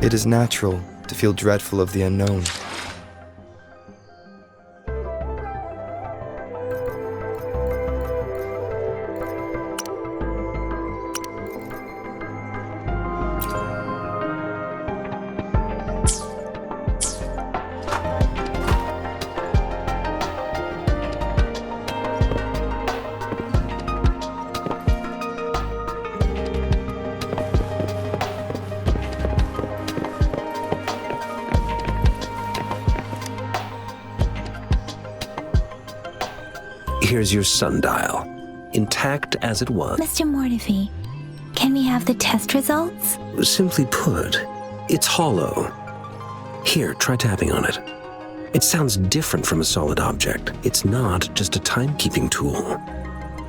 It is natural to feel dreadful of the unknown. Here's your sundial, intact as it was. Mr. Mortefi, can we have the test results? Simply put, it's hollow. Here, try tapping on it. It sounds different from a solid object. It's not just a timekeeping tool.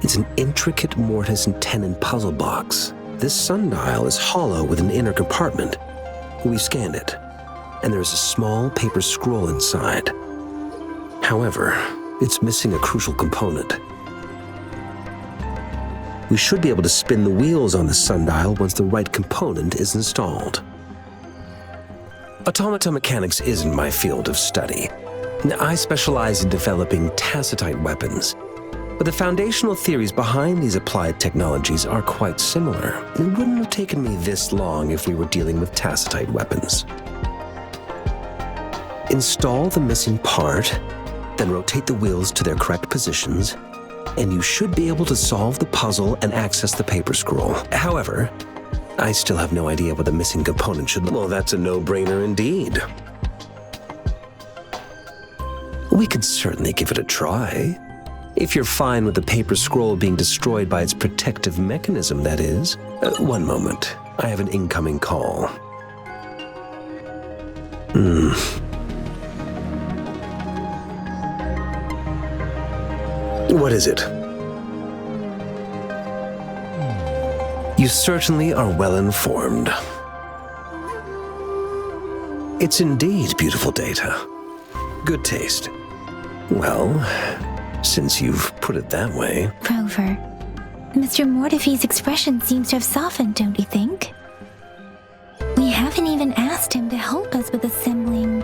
It's an intricate mortise and tenon puzzle box. This sundial is hollow with an inner compartment. We scanned it, and there is a small paper scroll inside. However, it's missing a crucial component. We should be able to spin the wheels on the sundial once the right component is installed. Automata mechanics isn't my field of study. I specialize in developing tacitite weapons, but the foundational theories behind these applied technologies are quite similar. It wouldn't have taken me this long if we were dealing with tacitite weapons. Install the missing part, then rotate the wheels to their correct positions, and you should be able to solve the puzzle and access the paper scroll. However, I still have no idea what the missing component should look. Well, that's a no-brainer indeed. We could certainly give it a try. If you're fine with the paper scroll being destroyed by its protective mechanism, that is. One moment. I have an incoming call. What is it? You certainly are well informed. It's indeed beautiful data. Good taste. Well, since you've put it that way. Rover, Mr. Mortefi's expression seems to have softened, don't you think? We haven't even asked him to help us with assembling.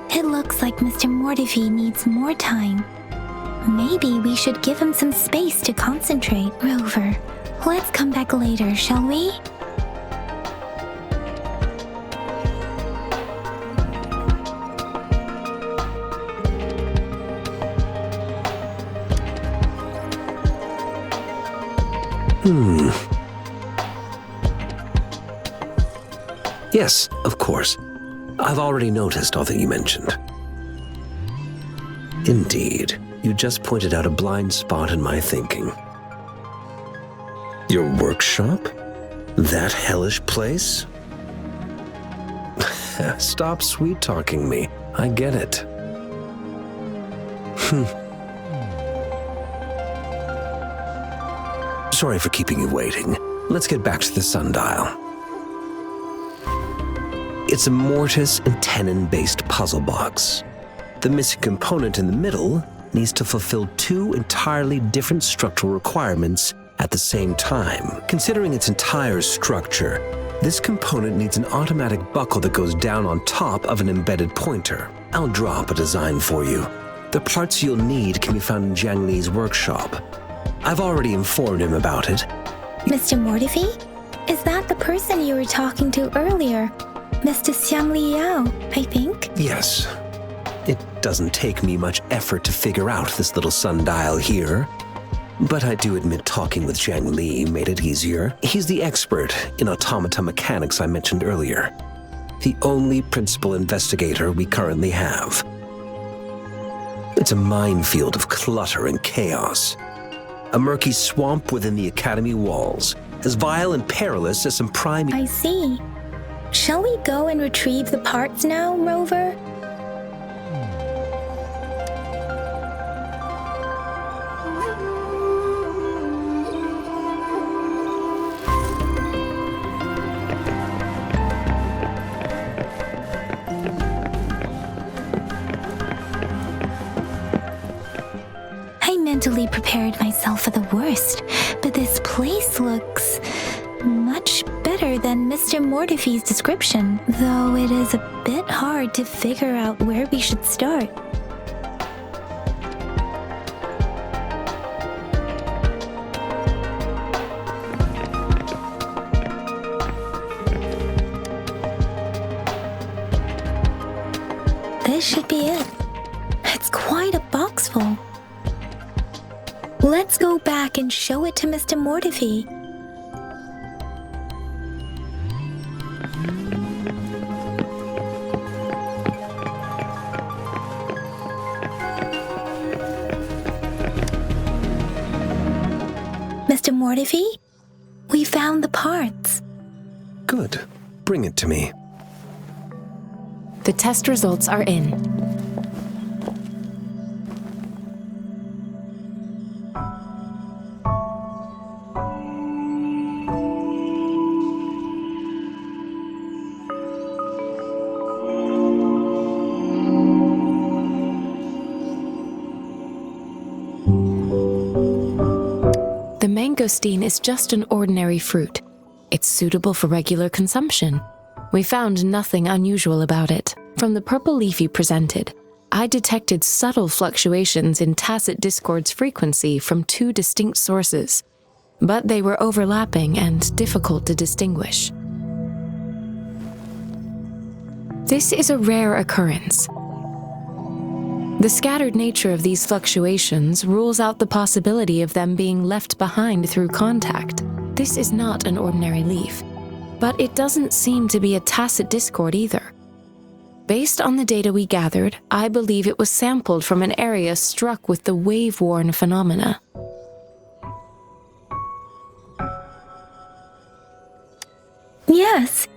It looks like Mr. Mortefi needs more time. Maybe we should give him some space to concentrate. Rover, let's come back later, shall we? Yes, of course. I've already noticed all that you mentioned. Indeed, you just pointed out a blind spot in my thinking. Your workshop? That hellish place? Stop sweet-talking me. I get it. Sorry for keeping you waiting. Let's get back to the sundial. It's a mortise and tenon-based puzzle box. The missing component in the middle needs to fulfill two entirely different structural requirements at the same time. Considering its entire structure, this component needs an automatic buckle that goes down on top of an embedded pointer. I'll draw up a design for you. The parts you'll need can be found in Jiang Li's workshop. I've already informed him about it. Mr. Mortefi? Is that the person you were talking to earlier? Mr. Xiang Liao, I think? Yes. It doesn't take me much effort to figure out this little sundial here. But I do admit talking with Jiang Li made it easier. He's the expert in automata mechanics I mentioned earlier. The only principal investigator we currently have. It's a minefield of clutter and chaos. A murky swamp within the academy walls, as vile and perilous as some prime... I see. Shall we go and retrieve the parts now, Rover? I mentally prepared myself for the worst, but this place looks much better better than Mr. Mortife's description, though it is a bit hard to figure out where we should start. This should be it. It's quite a box full. Let's go back and show it to Mr. Mortife. Mr. Mortife, we found the parts. Good. Bring it to me. The test results are in. The mangosteen is just an ordinary fruit. It's suitable for regular consumption. We found nothing unusual about it. From the purple leaf you presented, I detected subtle fluctuations in tacit discord's frequency from two distinct sources, but they were overlapping and difficult to distinguish. This is a rare occurrence. The scattered nature of these fluctuations rules out the possibility of them being left behind through contact. This is not an ordinary leaf, but it doesn't seem to be a tacit discord either. Based on the data we gathered, I believe it was sampled from an area struck with the wave-worn phenomena. Yes,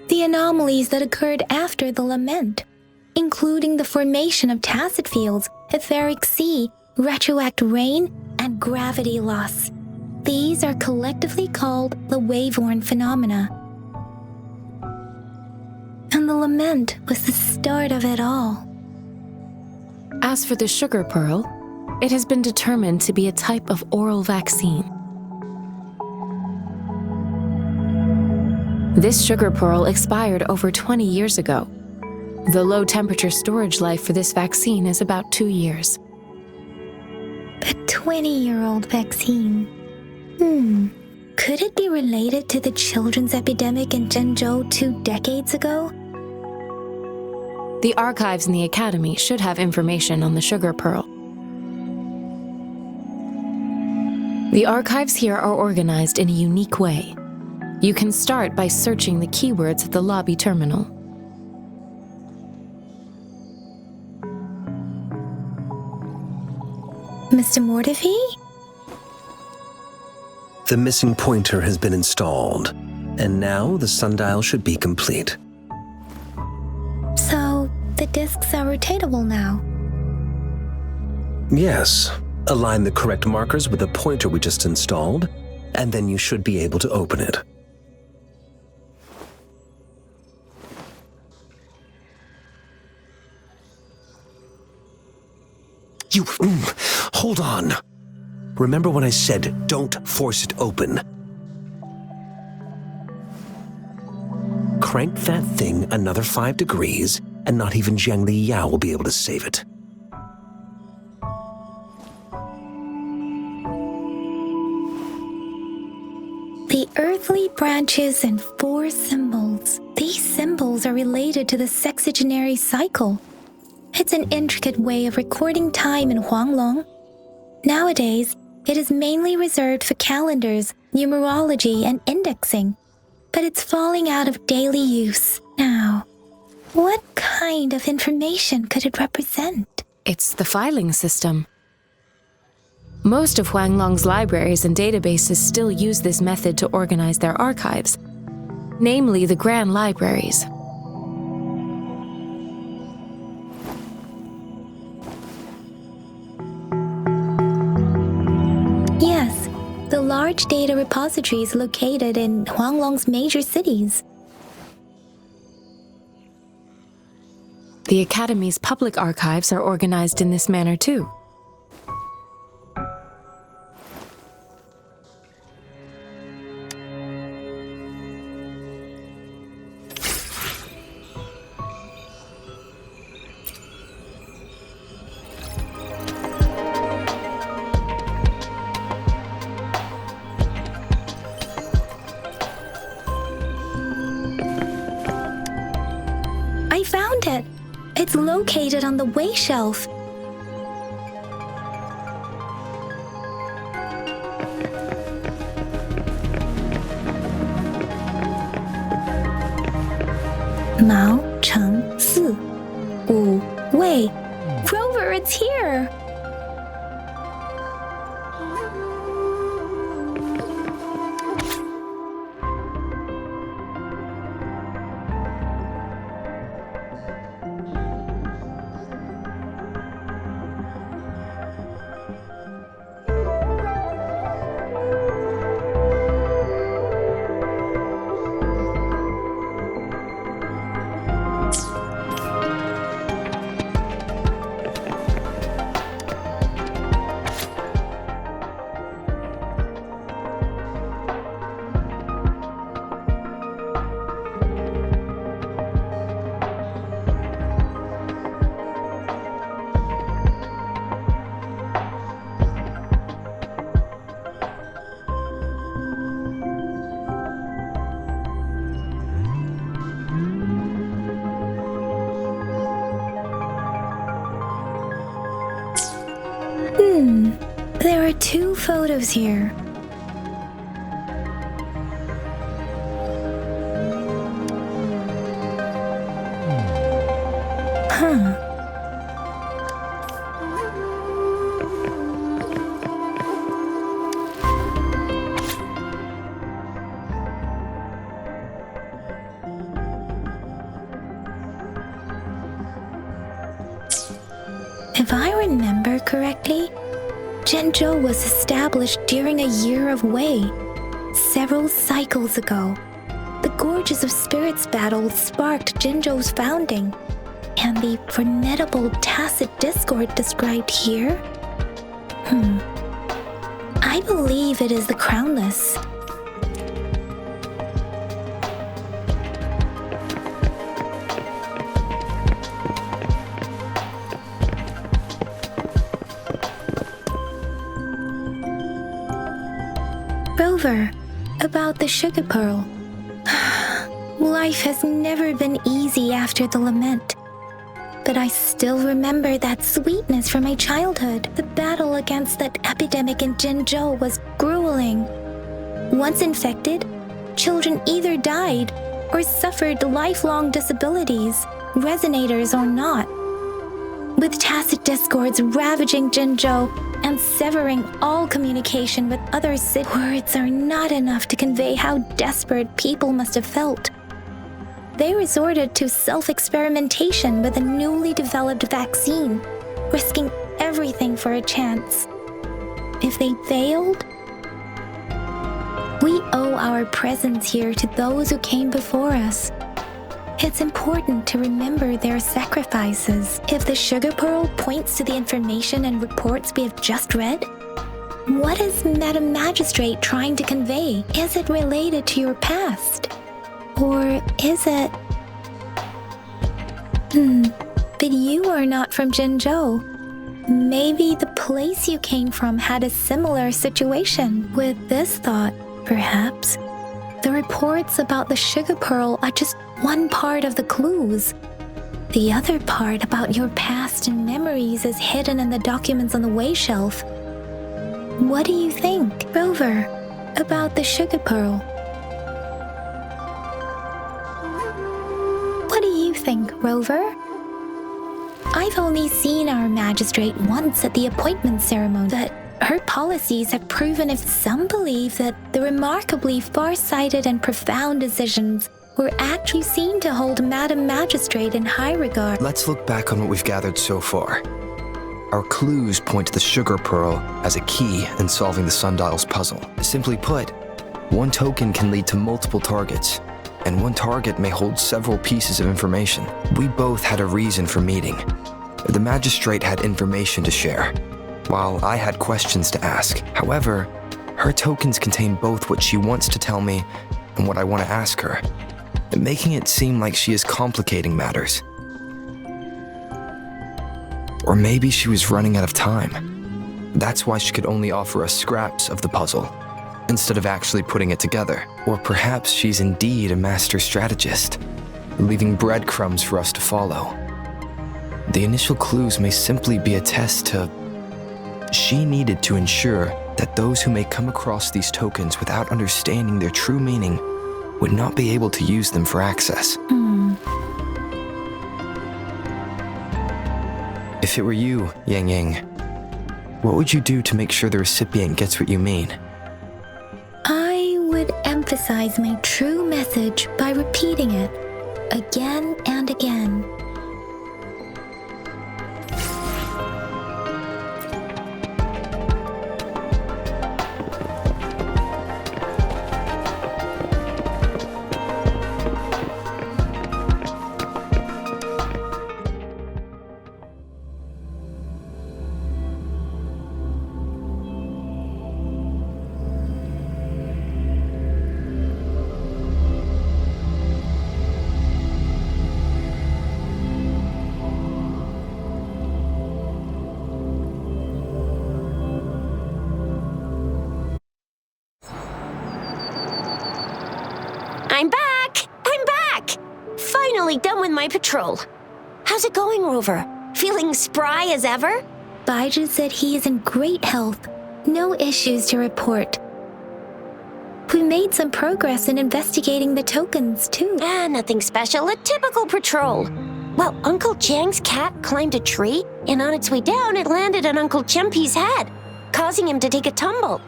the anomalies that occurred after the lament, including the formation of tacit fields, etheric sea, retroact rain, and gravity loss. These are collectively called the wave-worn phenomena. And the lament was the start of it all. As for the sugar pearl, it has been determined to be a type of oral vaccine. This sugar pearl expired over 20 years ago. The low-temperature storage life for this vaccine is about 2 years. A 20-year-old vaccine. Could it be related to the children's epidemic in Zhengzhou 2 decades ago? The archives in the Academy should have information on the sugar pearl. The archives here are organized in a unique way. You can start by searching the keywords at the lobby terminal. Mr. Mortife? The missing pointer has been installed, and now the sundial should be complete. So, the discs are rotatable now. Yes. Align the correct markers with the pointer we just installed, and then you should be able to open it. Hold on. Remember when I said don't force it open? Crank that thing another 5 degrees, and not even Zhangli Yao will be able to save it. The earthly branches and 4 symbols. These symbols are related to the sexagenary cycle. It's an intricate way of recording time in Huanglong. Nowadays, it is mainly reserved for calendars, numerology, and indexing, but it's falling out of daily use now. What kind of information could it represent? It's the filing system. Most of Huanglong's libraries and databases still use this method to organize their archives, namely the Grand Libraries. Yes, the large data repositories located in Huanglong's major cities. The Academy's public archives are organized in this manner too. It's located on the way shelf. Mao Cheng Si, Wu Wei. Rover, it's here! There are 2 photos here. If I remember correctly, Zhenzhou was established during a year of Wei, several cycles ago. The Gorges of Spirits battle sparked Zhenzhou's founding, and the formidable tacit discord described here? I believe it is the Crownless. Rover, about the sugar pearl. Life has never been easy after the lament. But I still remember that sweetness from my childhood. The battle against that epidemic in Zhenzhou was grueling. Once infected, children either died or suffered lifelong disabilities, resonators or not. With tacit discords ravaging Zhenzhou and severing all communication with other cities, words are not enough to convey how desperate people must have felt. They resorted to self-experimentation with a newly developed vaccine, risking everything for a chance. If they failed, we owe our presence here to those who came before us. It's important to remember their sacrifices. If the sugar pearl points to the information and reports we have just read, what is Madam Magistrate trying to convey? Is it related to your past? Or is it... But you are not from Zhenzhou. Maybe the place you came from had a similar situation. With this thought, perhaps, the reports about the sugar pearl are just one part of the clues. The other part about your past and memories is hidden in the documents on the way shelf. What do you think, Rover, about the sugar pearl? What do you think, Rover? I've only seen our magistrate once at the appointment ceremony, but her policies have proven, if some believe, that the remarkably far-sighted and profound decisions were actually seen to hold Madam Magistrate in high regard. Let's look back on what we've gathered so far. Our clues point to the sugar pearl as a key in solving the sundial's puzzle. Simply put, one token can lead to multiple targets, and one target may hold several pieces of information. We both had a reason for meeting. The magistrate had information to share, while I had questions to ask. However, her tokens contain both what she wants to tell me and what I want to ask her, making it seem like she is complicating matters. Or maybe she was running out of time. That's why she could only offer us scraps of the puzzle, instead of actually putting it together. Or perhaps she's indeed a master strategist, leaving breadcrumbs for us to follow. The initial clues may simply be a test to... She needed to ensure that those who may come across these tokens without understanding their true meaning would not be able to use them for access. If it were you, Yang Yang, what would you do to make sure the recipient gets what you mean? I would emphasize my true message by repeating it again and again. I'm back! Finally done with my patrol. How's it going, Rover? Feeling spry as ever? Baiju said he is in great health. No issues to report. We made some progress in investigating the tokens, too. Nothing special. A typical patrol. Well, Uncle Chang's cat climbed a tree, and on its way down, it landed on Uncle Chempi's head, causing him to take a tumble.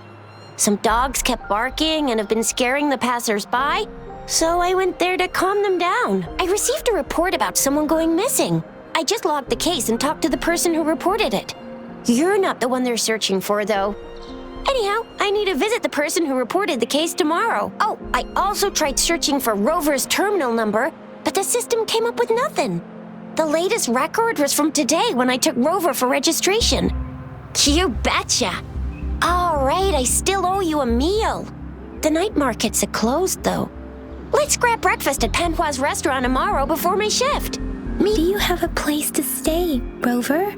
Some dogs kept barking and have been scaring the passers-by, so I went there to calm them down. I received a report about someone going missing. I just logged the case and talked to the person who reported it. You're not the one they're searching for, though. Anyhow, I need to visit the person who reported the case tomorrow. Oh, I also tried searching for Rover's terminal number, but the system came up with nothing. The latest record was from today when I took Rover for registration. You betcha! All right, I still owe you a meal. The night markets are closed, though. Let's grab breakfast at Panhua's restaurant tomorrow before my shift. Do you have a place to stay, Rover?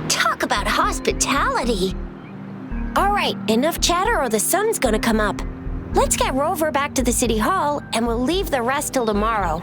Talk about hospitality. All right, enough chatter or the sun's gonna come up. Let's get Rover back to the city hall and we'll leave the rest till tomorrow.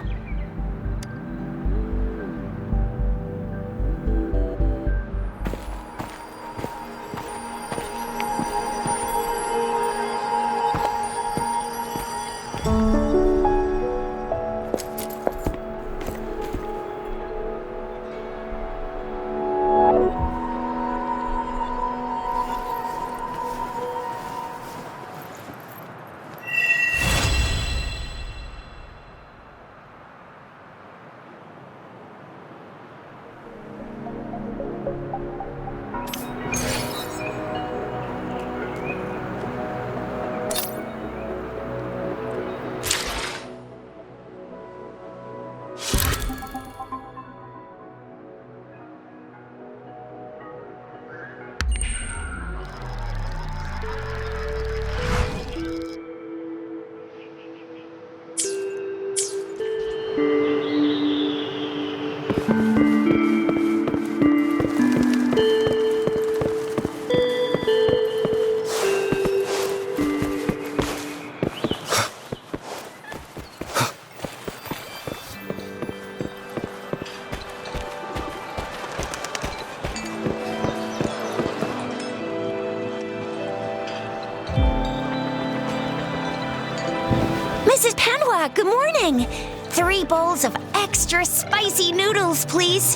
Mrs. Panhua, good morning. 3 bowls of extra spicy noodles, please.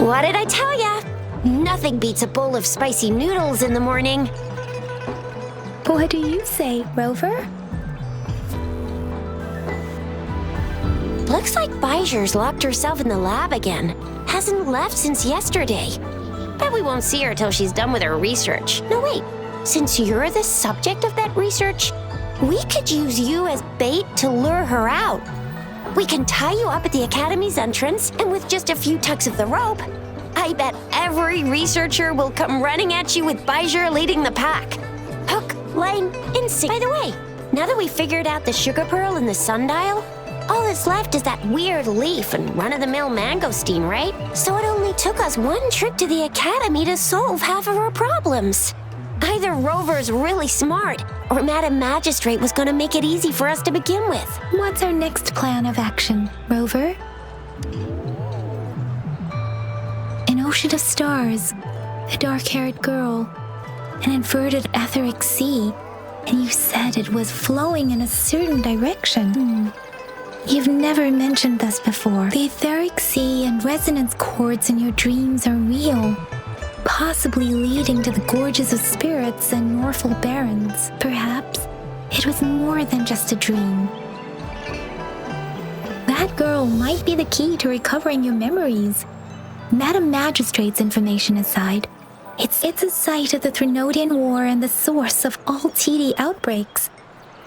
What did I tell ya? Nothing beats a bowl of spicy noodles in the morning. What do you say, Rover? Looks like Baiju's locked herself in the lab again. Hasn't left since yesterday. Bet we won't see her till she's done with her research. No, wait. Since you're the subject of that research, we could use you as bait to lure her out. We can tie you up at the Academy's entrance, and with just a few tugs of the rope, I bet every researcher will come running at you with Baiju leading the pack. Hook, line, and sinker. By the way, now that we figured out the sugar pearl and the sundial, All that's left is that weird leaf and run-of-the-mill mangosteen, right? So it only took us one trip to the academy to solve half of our problems. Either Rover's really smart, or Madam Magistrate was gonna make it easy for us to begin with. What's our next plan of action, Rover? An ocean of stars, a dark-haired girl, an inverted etheric sea, and you said it was flowing in a certain direction. You've never mentioned this before. The etheric sea and resonance chords in your dreams are real, possibly leading to the gorges of spirits and Norful barons. Perhaps it was more than just a dream. That girl might be the key to recovering your memories. Madam Magistrate's information aside, it's a site of the Threnodian War and the source of all TD outbreaks.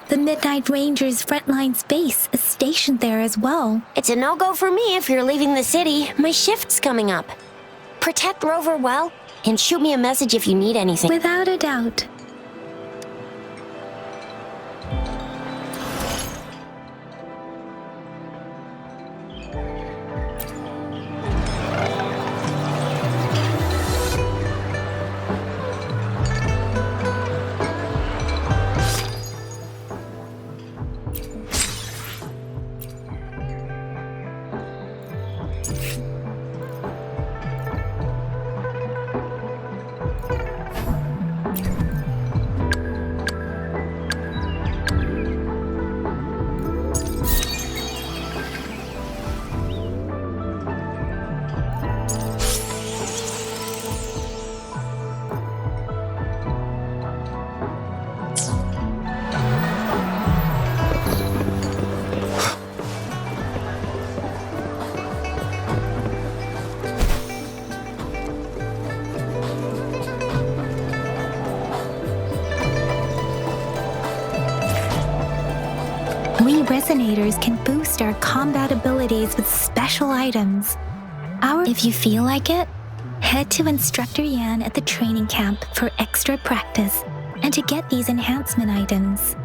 The Midnight Rangers' frontline base is stationed there as well. It's a no-go for me if you're leaving the city. My shift's coming up. Protect Rover well, and shoot me a message if you need anything. Without a doubt. We Resonators can boost our combat abilities with special items. If you feel like it, head to Instructor Yan at the training camp for extra practice and to get these enhancement items.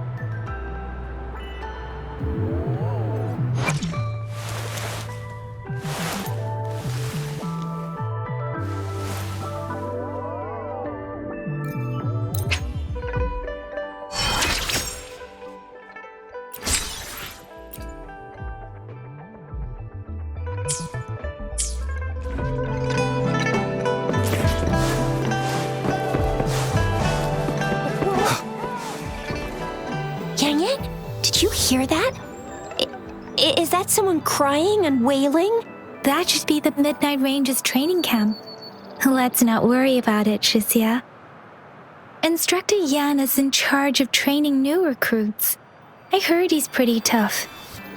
Hear that? Is that someone crying and wailing? That should be the Midnight Rangers training camp. Let's not worry about it, Shisia. Instructor Yan is in charge of training new recruits. I heard he's pretty tough,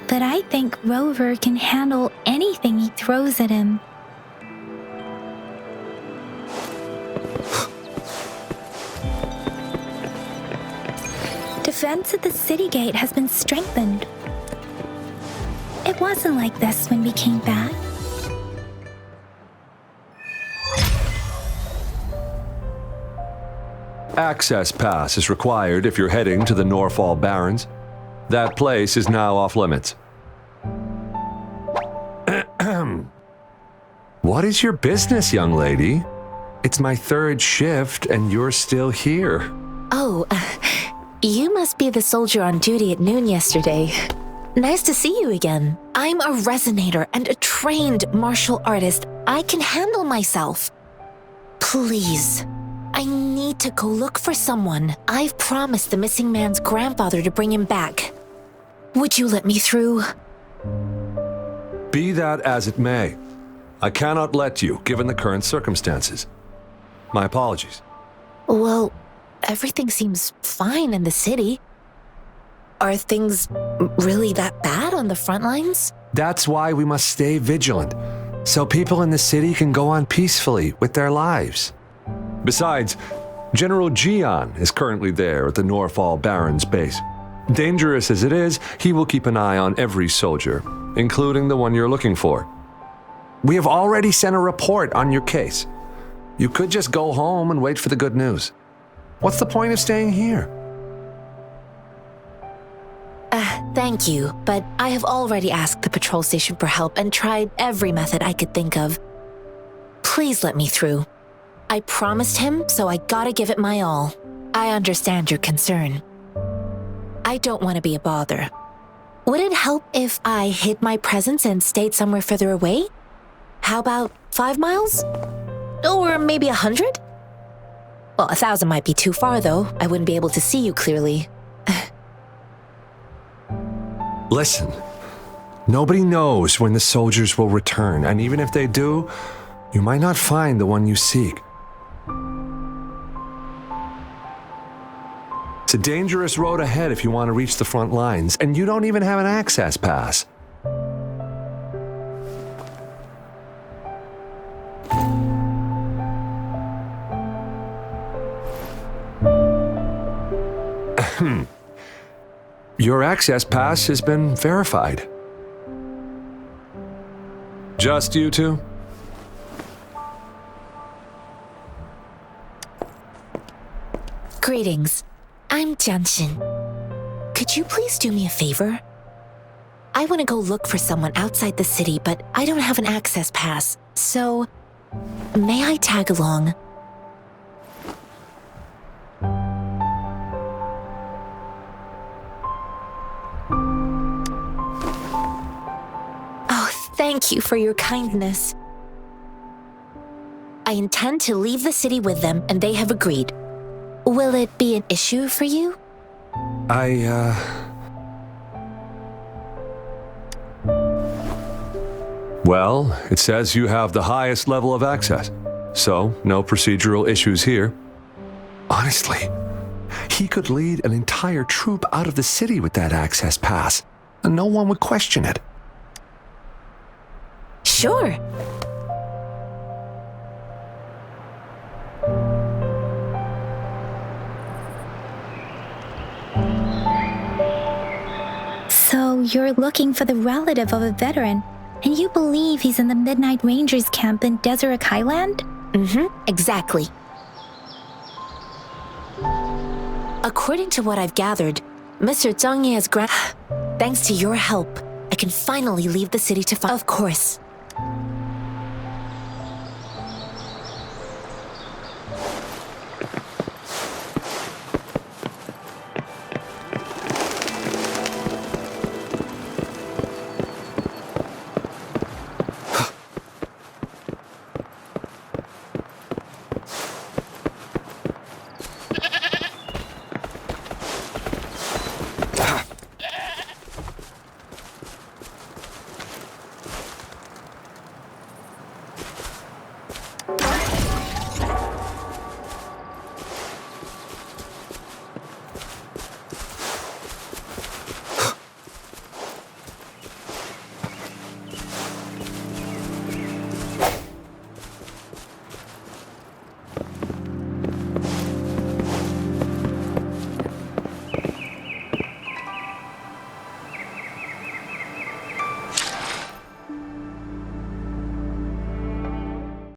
but I think Rover can handle anything he throws at him. Defense at the city gate has been strengthened. It wasn't like this when we came back. Access pass is required if you're heading to the Norfall Barrens. That place is now off limits. What is your business, young lady? It's my third shift and you're still here. Oh, you must be the soldier on duty at noon yesterday. Nice to see you again. I'm a resonator and a trained martial artist. I can handle myself. Please, I need to go look for someone. I've promised the missing man's grandfather to bring him back. Would you let me through? Be that as it may, I cannot let you, given the current circumstances. My apologies. Well, everything seems fine in the city. Are things really that bad on the front lines? That's why we must stay vigilant, so people in the city can go on peacefully with their lives. Besides, General Jian is currently there at the Norfall Barrens base. Dangerous as it is, he will keep an eye on every soldier, including the one you're looking for. We have already sent a report on your case. You could just go home and wait for the good news. What's the point of staying here? Thank you, but I have already asked the patrol station for help and tried every method I could think of. Please let me through. I promised him, so I gotta give it my all. I understand your concern. I don't want to be a bother. Would it help if I hid my presence and stayed somewhere further away? How about 5 miles? Or maybe 100? Well, 1,000 might be too far, though. I wouldn't be able to see you clearly. Listen, nobody knows when the soldiers will return, and even if they do, you might not find the one you seek. It's a dangerous road ahead if you want to reach the front lines, and you don't even have an access pass. Your access pass has been verified. Just you two? Greetings. I'm Jianshin. Could you please do me a favor? I want to go look for someone outside the city, but I don't have an access pass, so may I tag along? Oh, thank you for your kindness. I intend to leave the city with them, and they have agreed. Will it be an issue for you? Well, it says you have the highest level of access, so no procedural issues here. Honestly, he could lead an entire troop out of the city with that access pass, and no one would question it. Sure. So you're looking for the relative of a veteran, and you believe he's in the Midnight Rangers camp in Deseret Highland? Exactly. According to what I've gathered, Mr. Zhang Yi has thanks to your help, I can finally leave the city to find. Of course.